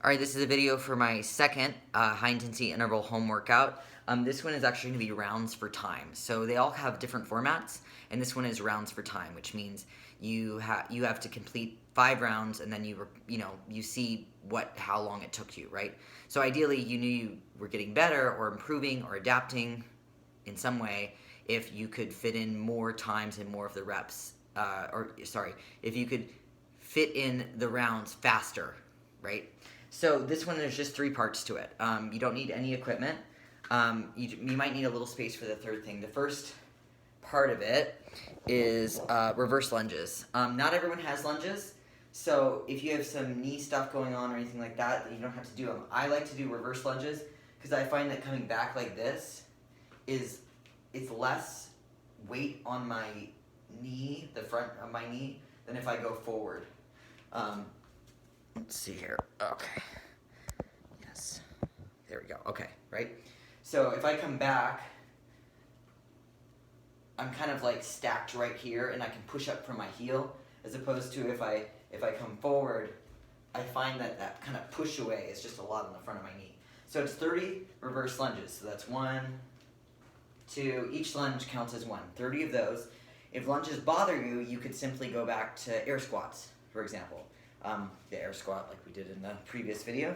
Alright, this is a video for my second high-intensity interval home workout. This one is actually going to be rounds for time. So they all have different formats, and this one is rounds for time, which means you have to complete 5 rounds, and then you see how long it took you, right? So ideally, you knew you were getting better, or improving, or adapting in some way if you could fit in more times and more of the reps, if you could fit in the rounds faster, right? So this one, there's just 3 parts to it. You don't need any equipment. You might need a little space for the third thing. The first part of it is reverse lunges. Not everyone has lunges, so if you have some knee stuff going on or anything like that, you don't have to do them. I like to do reverse lunges because I find that coming back like this it's less weight on my knee, the front of my knee, than if I go forward. Let's see here. Okay. Yes. There we go. Okay, right? So if I come back, I'm kind of like stacked right here, and I can push up from my heel, as opposed to if I come forward, I find that kind of push away is just a lot on the front of my knee. So it's 30 reverse lunges. So that's 1, 2, each lunge counts as 1. 30 of those. If lunges bother you, you could simply go back to air squats, for example. The air squat like we did in the previous video.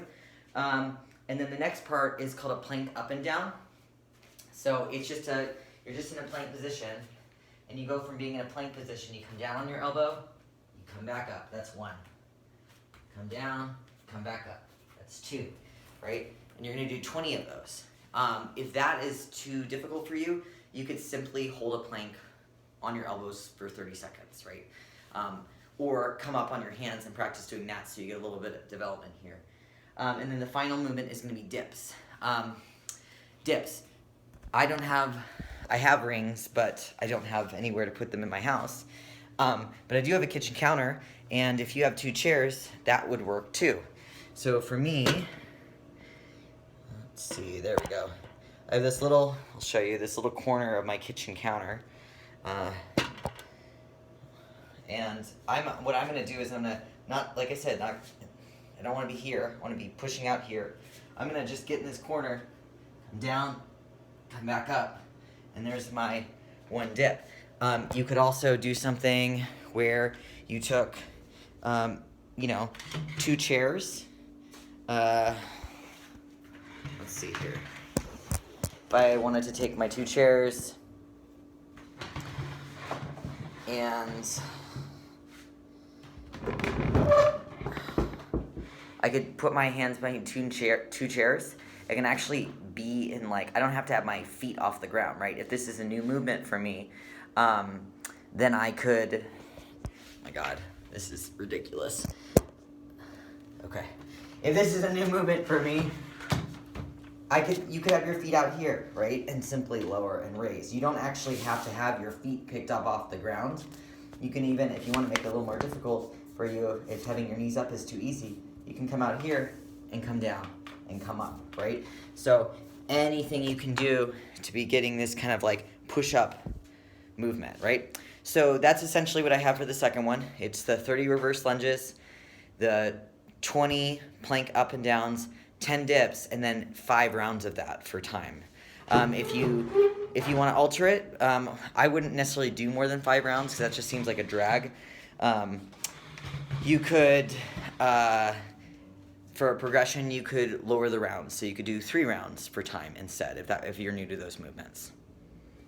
And then the next part is called a plank up and down. So it's just you're just in a plank position, and you go from being in a plank position, you come down on your elbow, you come back up, that's 1. Come down, come back up, that's 2, right? And you're gonna do 20 of those. If that is too difficult for you, you could simply hold a plank on your elbows for 30 seconds, right? Or come up on your hands and practice doing that so you get a little bit of development here. And then the final movement is going to be dips. Dips. I have rings, but I don't have anywhere to put them in my house. But I do have a kitchen counter, and if you have 2 chairs, that would work too. So for me, let's see, there we go. I have this little, I'll show you, this little corner of my kitchen counter. And what I'm going to do is I'm going to, like I said, I don't want to be here. I want to be pushing out here. I'm going to just get in this corner, come down, come back up, and there's my 1 dip. You could also do something where you took, 2 chairs. Let's see here. If I wanted to take my 2 chairs and I could put my hands behind 2 chairs. I can actually be in I don't have to have my feet off the ground, right? If this is a new movement for me, then I could, oh my God, this is ridiculous. Okay. If this is a new movement for me, you could have your feet out here, right? And simply lower and raise. You don't actually have to have your feet picked up off the ground. You can even, if you want to make it a little more difficult for you, if having your knees up is too easy, you can come out here and come down and come up, right? So anything you can do to be getting this kind of push-up movement, right? So that's essentially what I have for the second one. It's the 30 reverse lunges, the 20 plank up and downs, 10 dips, and then 5 rounds of that for time. If you want to alter it, I wouldn't necessarily do more than 5 rounds because that just seems like a drag. You could, for a progression, you could lower the rounds. So you could do 3 rounds for time instead if you're new to those movements.